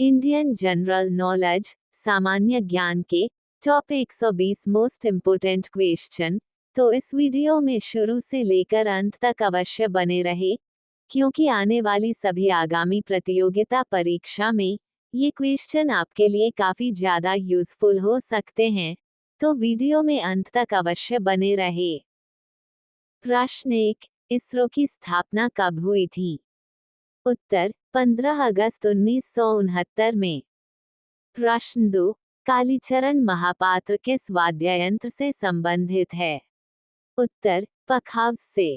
Indian general knowledge सामान्य ज्ञान के टॉप 120 मोस्ट इम्पोर्टेंट क्वेश्चन। तो इस वीडियो में शुरू से लेकर अंत तक अवश्य बने रहे, क्योंकि आने वाली सभी आगामी प्रतियोगिता परीक्षा में ये क्वेश्चन आपके लिए काफी ज्यादा यूजफुल हो सकते हैं। तो वीडियो में अंत तक अवश्य बने रहे। प्रश्न 1, इसरो की स्थापना कब हुई थी? उत्तर 15 अगस्त 1969 में। प्रश्न 2, कालीचरण महापात्र किस वाद्य यंत्र से संबंधित है? उत्तर पखाव से।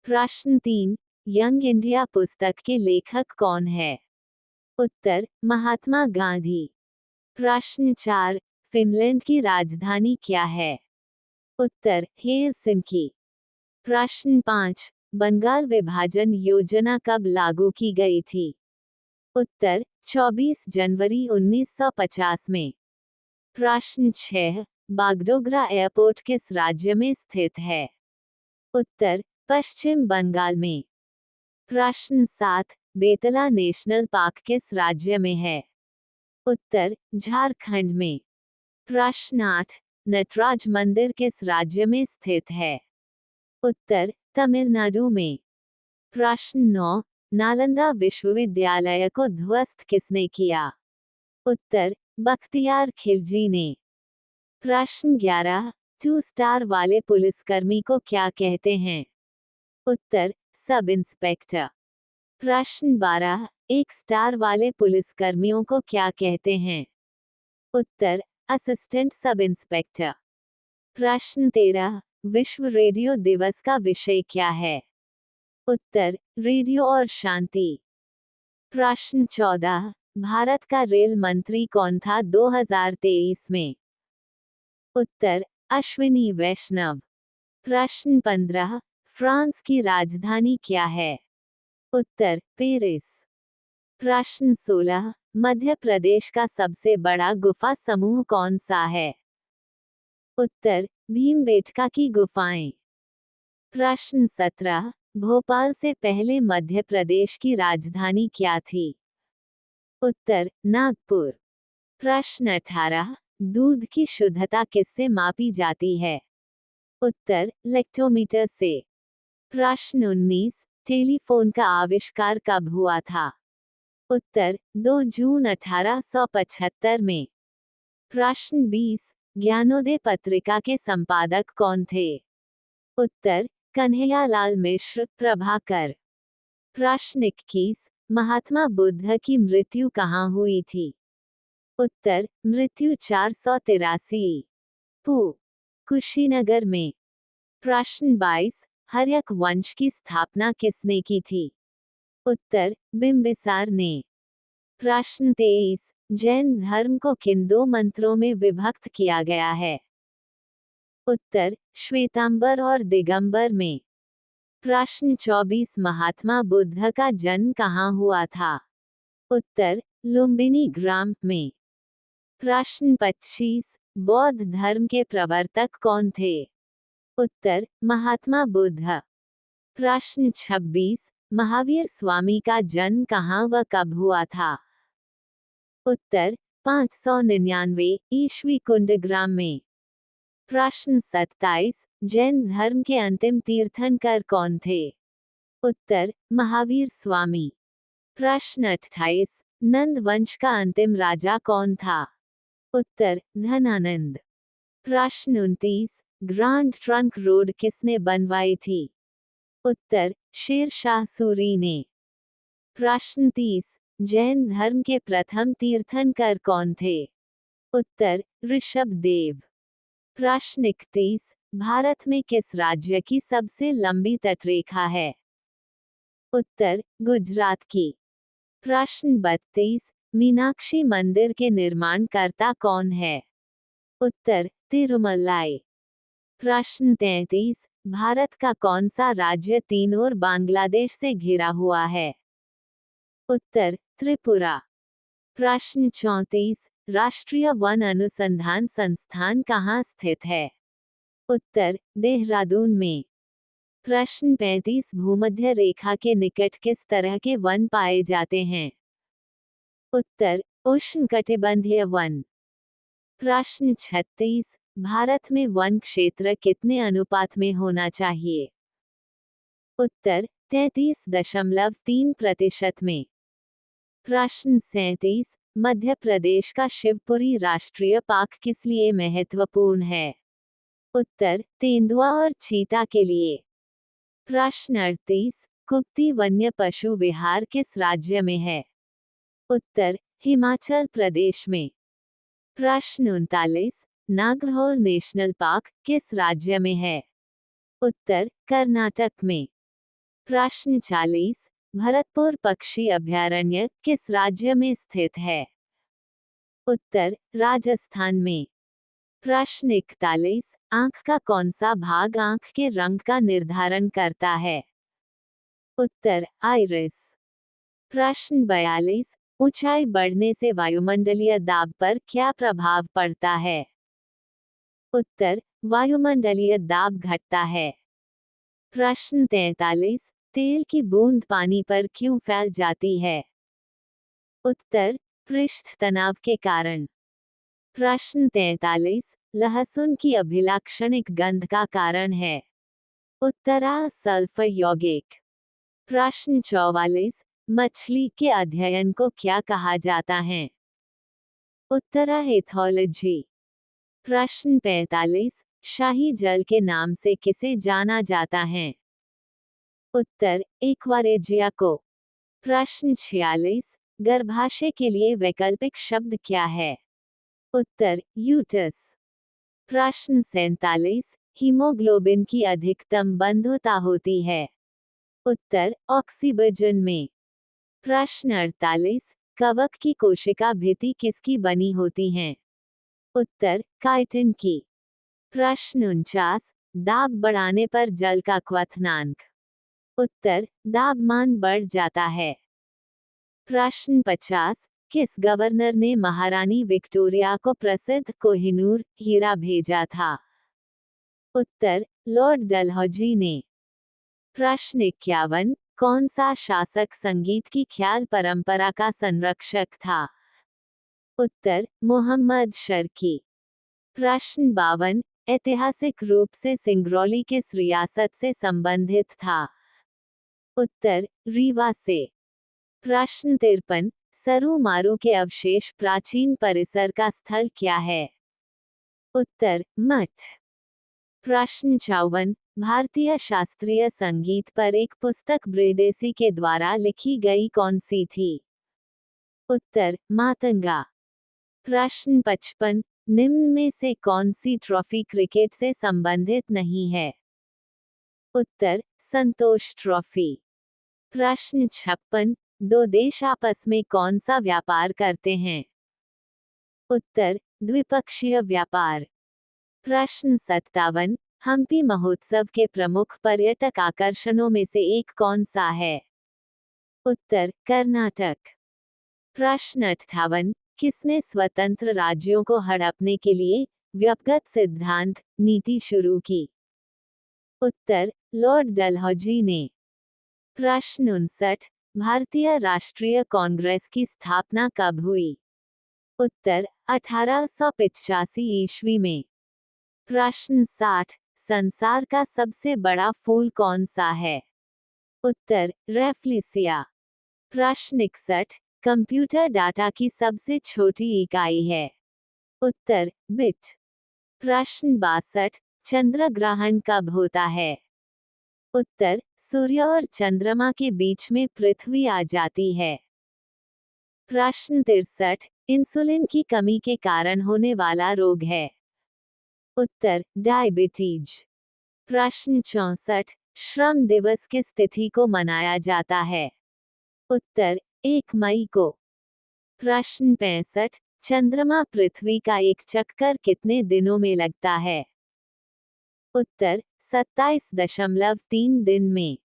प्रश्न 3, यंग इंडिया पुस्तक के लेखक कौन है? उत्तर महात्मा गांधी। प्रश्न 4, फिनलैंड की राजधानी क्या है? उत्तर हेलसिंकी। प्रश्न 5, बंगाल विभाजन योजना कब लागू की गई थी? उत्तर 24 जनवरी 1950 में। प्रश्न 6, बागडोगरा एयरपोर्ट किस राज्य में स्थित है? उत्तर पश्चिम बंगाल में। प्रश्न 7, बेतला नेशनल पार्क किस राज्य में है? उत्तर झारखंड में। प्रश्न 8, नटराज मंदिर किस राज्य में स्थित है? उत्तर तमिलनाडु में। प्रश्न 9, नालंदा विश्वविद्यालय को ध्वस्त किसने किया? उत्तर बख्तियार खिलजी ने। प्रश्न 11, 2 स्टार वाले पुलिसकर्मी को क्या कहते हैं? उत्तर सब इंस्पेक्टर। प्रश्न 12, 1 स्टार वाले पुलिसकर्मियों को क्या कहते हैं? उत्तर असिस्टेंट सब इंस्पेक्टर। प्रश्न 13, विश्व रेडियो दिवस का विषय क्या है? उत्तर रेडियो और शांति। प्रश्न 14, भारत का रेल मंत्री कौन था 2023 में? उत्तर अश्विनी वैष्णव। प्रश्न 15, फ्रांस की राजधानी क्या है? उत्तर पेरिस। प्रश्न 16, मध्य प्रदेश का सबसे बड़ा गुफा समूह कौन सा है? उत्तर भीमबेटका की गुफाएं। प्रश्न 17, भोपाल से पहले मध्य प्रदेश की राजधानी क्या थी? उत्तर नागपुर। प्रश्न 18, दूध की शुद्धता किससे मापी जाती है? उत्तर लेक्टोमीटर से। प्रश्न 19, टेलीफोन का आविष्कार कब हुआ था? उत्तर 2 जून 1875 में। प्रश्न 20, ज्ञानोदय पत्रिका के संपादक कौन थे? उत्तर कन्हैयालाल मिश्र प्रभाकर। प्रश्न 21, महात्मा बुद्ध की मृत्यु कहाँ हुई थी? उत्तर मृत्यु 483 पू कुशीनगर में। प्रश्न 22, हर्यक वंश की स्थापना किसने की थी? उत्तर बिंबिसार ने। प्रश्न 23, जैन धर्म को किन 2 मंत्रों में विभक्त किया गया है? उत्तर श्वेतांबर और दिगंबर में। प्रश्न 24, महात्मा बुद्ध का जन्म कहाँ हुआ था? उत्तर लुम्बिनी ग्राम में। प्रश्न 25, बौद्ध धर्म के प्रवर्तक कौन थे? उत्तर महात्मा बुद्ध। प्रश्न 26, महावीर स्वामी का जन्म कहाँ व कब हुआ था? उत्तर 599 ईस्वी कुंडग्राम में। प्रश्न 27, जैन धर्म के अंतिम तीर्थंकर कौन थे? उत्तर महावीर स्वामी। प्रश्न 28, नंद वंश का अंतिम राजा कौन था? उत्तर धनानंद। प्रश्न 29, ग्रांड ट्रंक रोड किसने बनवाई थी? उत्तर शेर शाह सूरी ने। प्रश्न 30, जैन धर्म के प्रथम तीर्थंकर कौन थे? उत्तर ऋषभ देव। प्रश्न 31, भारत में किस राज्य की सबसे लंबी तटरेखा है? उत्तर गुजरात की। प्रश्न 32, मीनाक्षी मंदिर के निर्माणकर्ता कौन है? उत्तर तिरुमलाई। प्रश्न 33, भारत का कौन सा राज्य 3 ओर बांग्लादेश से घिरा हुआ है? उत्तर त्रिपुरा। प्रश्न 34, राष्ट्रीय वन अनुसंधान संस्थान कहाँ स्थित है? उत्तर देहरादून में। प्रश्न 35, भूमध्य रेखा के निकट किस तरह के वन पाए जाते हैं? उत्तर उष्णकटिबंधीय वन। प्रश्न 36, भारत में वन क्षेत्र कितने अनुपात में होना चाहिए? उत्तर 33.3% में। प्रश्न 37, मध्य प्रदेश का शिवपुरी राष्ट्रीय पार्क किस लिए महत्वपूर्ण है? उत्तर तेंदुआ और चीता के लिए। प्रश्न 38, कुक्ति वन्य पशु विहार किस राज्य में है? उत्तर हिमाचल प्रदेश में। प्रश्न 39, नागरहोल नेशनल पार्क किस राज्य में है? उत्तर कर्नाटक में। प्रश्न 40, भरतपुर पक्षी अभयारण्य किस राज्य में स्थित है? उत्तर राजस्थान में। प्रश्न 41, आंख का कौन सा भाग आंख के रंग का निर्धारण करता है? उत्तर आइरिस। प्रश्न 42, ऊंचाई बढ़ने से वायुमंडलीय दाब पर क्या प्रभाव पड़ता है? उत्तर वायुमंडलीय दाब घटता है। प्रश्न 43, तेल की बूंद पानी पर क्यों फैल जाती है? उत्तर पृष्ठ तनाव के कारण। प्रश्न 43, लहसुन की अभिलाक्षणिक गंध का कारण है? उत्तरा सल्फर यौगिक। प्रश्न 44, मछली के अध्ययन को क्या कहा जाता है? उत्तरा एथोलॉजी। प्रश्न 45, शाही जल के नाम से किसे जाना जाता है? उत्तर एक्वारेजिया को। प्रश्न 46, गर्भाशय के लिए वैकल्पिक शब्द क्या है? उत्तर यूटस। प्रश्न 47, हीमोग्लोबिन की अधिकतम बंधुता होती है? उत्तर ऑक्सीजन में। प्रश्न 48, कवक की कोशिका भित्ति किसकी बनी होती हैं? उत्तर काइटिन की। प्रश्न 49, दाब बढ़ाने पर जल का क्वथनांक? उत्तर दाबमान बढ़ जाता है। प्रश्न 50, किस गवर्नर ने महारानी विक्टोरिया को प्रसिद्ध कोहिनूर हीरा भेजा था? उत्तर लॉर्ड डलहौजी ने। प्रश्न 51, कौन सा शासक संगीत की ख्याल परंपरा का संरक्षक था? उत्तर मोहम्मद शर्की। प्रश्न 52, ऐतिहासिक रूप से सिंगरौली किस रियासत से संबंधित था? उत्तर रीवा से। प्रश्न 53, सरू मारू के अवशेष प्राचीन परिसर का स्थल क्या है? उत्तर मठ। प्रश्न 54, भारतीय शास्त्रीय संगीत पर एक पुस्तक ब्रहदेसी के द्वारा लिखी गई कौन सी थी? उत्तर मातंगा। प्रश्न 55, निम्न में से कौन सी ट्रॉफी क्रिकेट से संबंधित नहीं है? उत्तर संतोष ट्रॉफी। प्रश्न 56, दो देश आपस में कौन सा व्यापार करते हैं? उत्तर द्विपक्षीय व्यापार। प्रश्न 57, हम्पी महोत्सव के प्रमुख पर्यटक आकर्षणों में से एक कौन सा है? उत्तर कर्नाटक। प्रश्न 58, किसने स्वतंत्र राज्यों को हड़पने के लिए व्यक्तिगत सिद्धांत नीति शुरू की? उत्तर लॉर्ड डलहौजी ने। प्रश्न 59, भारतीय राष्ट्रीय कांग्रेस की स्थापना कब हुई? उत्तर 1885 ईस्वी में। प्रश्न 60, संसार का सबसे बड़ा फूल कौन सा है? उत्तर रैफ्लिसिया। प्रश्न 61, कंप्यूटर डाटा की सबसे छोटी इकाई है? उत्तर बिट। प्रश्न 62, चंद्र ग्रहण कब होता है? उत्तर सूर्य और चंद्रमा के बीच में पृथ्वी आ जाती है। प्रश्न 63, इंसुलिन की कमी के कारण होने वाला रोग है? उत्तर डायबिटीज। प्रश्न 64, श्रम दिवस किस तिथि को मनाया जाता है? उत्तर 1 मई को। प्रश्न 65, चंद्रमा पृथ्वी का एक चक्कर कितने दिनों में लगता है? उत्तर 27.3 दिन में।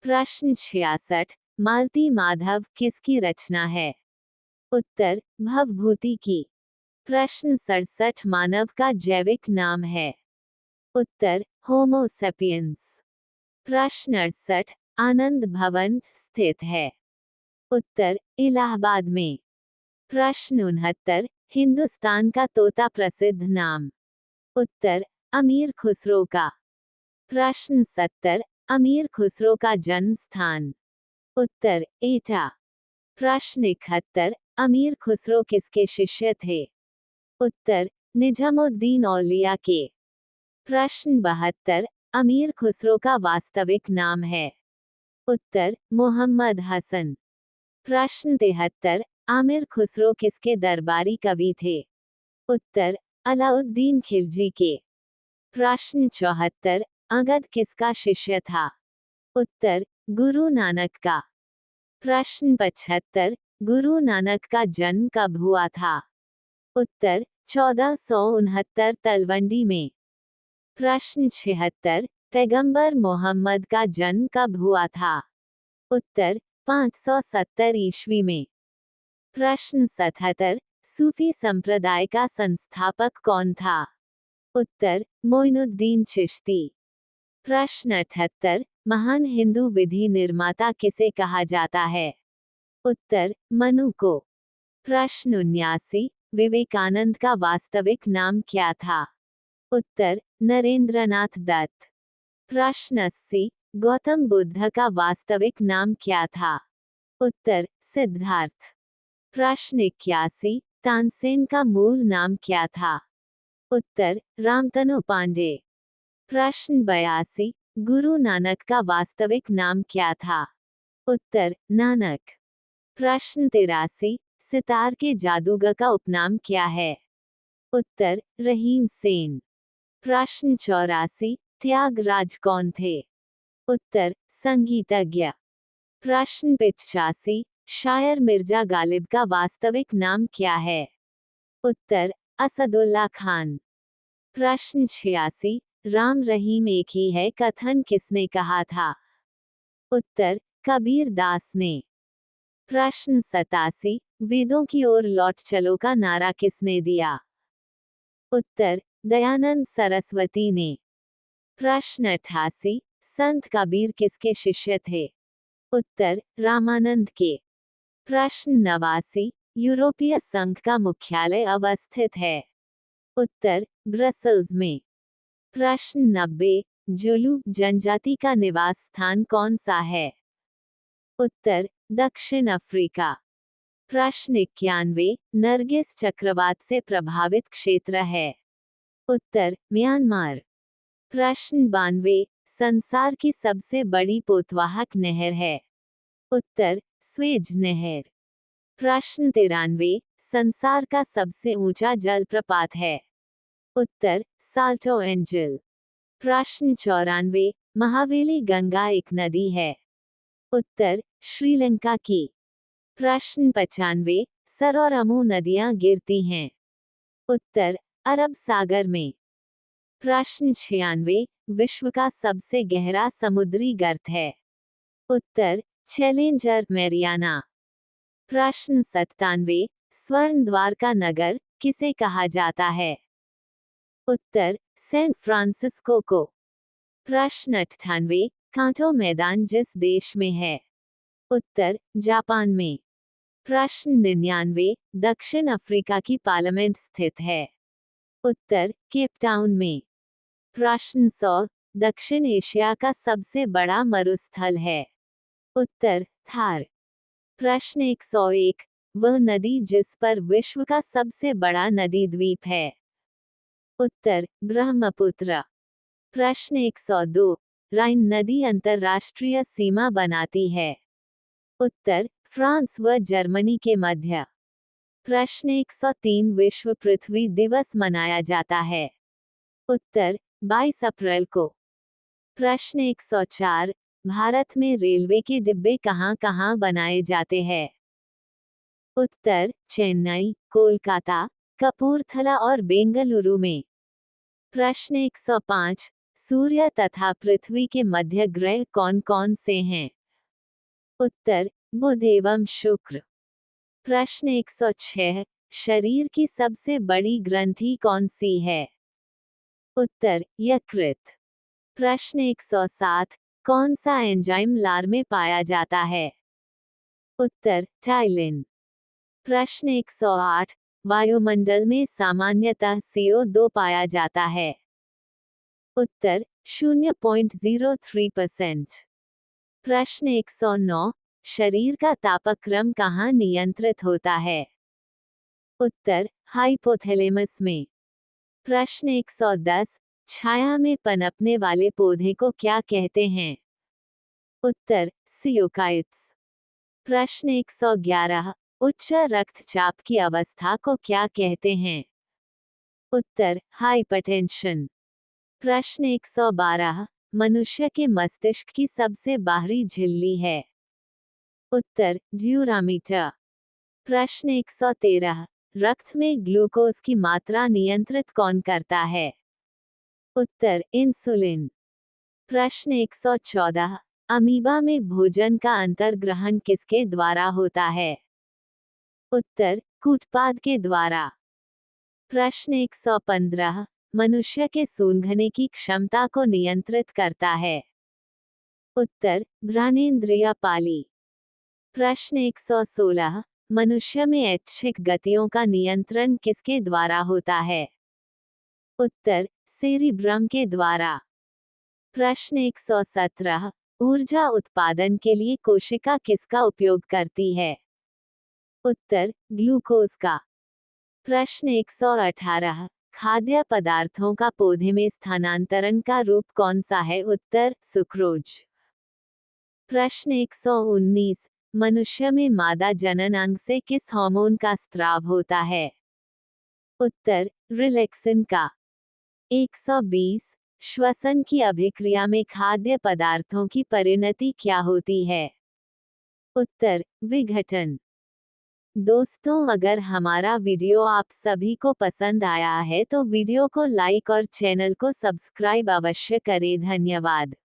प्रश्न 66, मालती माधव किसकी रचना है? उत्तर भवभूति की। प्रश्न 67, मानव का जैविक नाम है? उत्तर होमो सेपियंस। प्रश्न 68, आनंद भवन स्थित है? उत्तर इलाहाबाद में। प्रश्न 69, हिंदुस्तान का तोता प्रसिद्ध नाम। उत्तर, अमीर खुसरो का। प्रश्न 70, अमीर खुसरो का जन्म स्थान। उत्तर, एटा। प्रश्न 71, अमीर खुसरो किसके शिष्य थे? उत्तर, निजामुद्दीन औलिया के। प्रश्न 72, अमीर खुसरो का वास्तविक नाम है? उत्तर, मोहम्मद हसन। प्रश्न 73, आमिर खुसरो किसके दरबारी कवि थे? उत्तर, अलाउद्दीन खिलजी के। प्रश्न 74, अंगद किसका शिष्य था? उत्तर, गुरु नानक का। प्रश्न 75, गुरु नानक का जन्म कब हुआ था? उत्तर, 1469 तलवंडी में। प्रश्न 76, पैगंबर मोहम्मद का जन्म कब हुआ था? उत्तर, 570 ईस्वी में। प्रश्न 77, सूफी संप्रदाय का संस्थापक कौन था? उत्तर, मोइनुद्दीन चिश्ती। प्रश्न 78, महान हिंदू विधि निर्माता किसे कहा जाता है? उत्तर, मनु को। प्रश्न 79, विवेकानंद का वास्तविक नाम क्या था? उत्तर, नरेंद्रनाथ दत्त। प्रश्न 80, गौतम बुद्ध का वास्तविक नाम क्या था? उत्तर, सिद्धार्थ। प्रश्न 81, तानसेन का मूल नाम क्या था? उत्तर, रामतनु पांडे। प्रश्न 82, गुरु नानक का वास्तविक नाम क्या था? उत्तर, नानक। प्रश्न 83, सितार के जादूगर का उपनाम क्या है? उत्तर, रहीम सेन। प्रश्न 84, त्यागराज कौन थे? उत्तर, संगीतज्ञ। प्रश्न 85, शायर मिर्जा गालिब का वास्तविक नाम क्या है? उत्तर, असदुल्ला खान। प्रश्न 86, राम रहीम एक ही है कथन किसने कहा था? उत्तर, कबीर दास ने। प्रश्न 87, वेदों की ओर लौट चलो का नारा किसने दिया? उत्तर, दयानंद सरस्वती ने। प्रश्न 88, संत कबीर किसके शिष्य थे? उत्तर, रामानंद के। प्रश्न 89, यूरोपीय संघ का मुख्यालय अवस्थित है? उत्तर, ब्रसल्स में। प्रश्न 90, जुलू जनजाति का निवास स्थान कौन सा है? उत्तर, दक्षिण अफ्रीका। प्रश्न 91, नरगिस चक्रवात से प्रभावित क्षेत्र है? उत्तर, म्यांमार। प्रश्न 92, संसार की सबसे बड़ी पोतवाहक नहर है? उत्तर, स्वेज नहर। प्रश्न 93, संसार का सबसे ऊंचा जलप्रपात है? उत्तर, साल्टो एंजल। प्रश्न 94, महावेली गंगा एक नदी है? उत्तर, श्रीलंका की। प्रश्न 95, सर और अमू नदियां गिरती हैं? उत्तर, अरब सागर में। प्रश्न 96, विश्व का सबसे गहरा समुद्री गर्त है? उत्तर, चैलेंजर मैरियाना। प्रश्न 97, स्वर्ण द्वार का नगर किसे कहा जाता है? उत्तर, सैन फ्रांसिस्को को। प्रश्न 98, कांटो मैदान जिस देश में है? उत्तर, जापान में। प्रश्न 99, दक्षिण अफ्रीका की पार्लियामेंट स्थित है? उत्तर, केप टाउन में। प्रश्न 100, दक्षिण एशिया का सबसे बड़ा मरुस्थल है? उत्तर, थार। प्रश्न 101, वह नदी जिस पर विश्व का सबसे बड़ा नदी द्वीप है? उत्तर, ब्रह्मपुत्र। प्रश्न 102, राइन नदी अंतर्राष्ट्रीय सीमा बनाती है? उत्तर, फ्रांस व जर्मनी के मध्य। प्रश्न 103, विश्व पृथ्वी दिवस मनाया जाता है? उत्तर, 22 अप्रैल को। प्रश्न 104, भारत में रेलवे के डिब्बे कहाँ कहाँ बनाए जाते हैं? उत्तर, चेन्नई, कोलकाता, कपूरथला और बेंगलुरु में। प्रश्न 105, सूर्य तथा पृथ्वी के मध्य ग्रह कौन कौन से हैं? उत्तर, बुध एवं शुक्र। प्रश्न 106, शरीर की सबसे बड़ी ग्रंथि कौन सी है? उत्तर, यकृत। प्रश्न 107, कौन सा एंजाइम लार में पाया जाता है? उत्तर, टाइलिन। प्रश्न 108, वायुमंडल में सामान्यतः CO2 पाया जाता है। उत्तर 0.03%। प्रश्न 109, शरीर का तापक्रम कहाँ नियंत्रित होता है? उत्तर हाइपोथैलेमस में। प्रश्न 110, छाया में पनपने वाले पौधे को क्या कहते हैं? उत्तर सियोकाइट्स। प्रश्न 111, उच्च रक्तचाप की अवस्था को क्या कहते हैं? उत्तर हाइपरटेंशन। प्रश्न 112, मनुष्य के मस्तिष्क की सबसे बाहरी झिल्ली है? उत्तर ड्यूरामीटर। प्रश्न 113, रक्त में ग्लूकोज की मात्रा नियंत्रित कौन करता है? उत्तर इंसुलिन। प्रश्न 114, अमीबा में भोजन का अंतर्ग्रहण किसके द्वारा होता है? उत्तर कूटपाद के द्वारा। प्रश्न 115, मनुष्य के सूंघने की क्षमता को नियंत्रित करता है? उत्तर घ्राणेंद्रिय पाली। प्रश्न 116, मनुष्य में ऐच्छिक गतियों का नियंत्रण किसके द्वारा होता है? उत्तर सेरिब्रम के द्वारा। प्रश्न 117, ऊर्जा उत्पादन के लिए कोशिका किसका उपयोग करती है? उत्तर ग्लूकोज का। प्रश्न 118, खाद्य पदार्थों का पौधे में स्थानांतरण का रूप कौन सा है? उत्तर सुक्रोज। प्रश्न 119, मनुष्य में मादा जनन अंग से किस हार्मोन का स्त्राव होता है? उत्तर रिलैक्सिन का। 120, श्वसन की अभिक्रिया में खाद्य पदार्थों की परिणति क्या होती है? उत्तर विघटन। दोस्तों, अगर हमारा वीडियो आप सभी को पसंद आया है तो वीडियो को लाइक और चैनल को सब्सक्राइब अवश्य करें। धन्यवाद।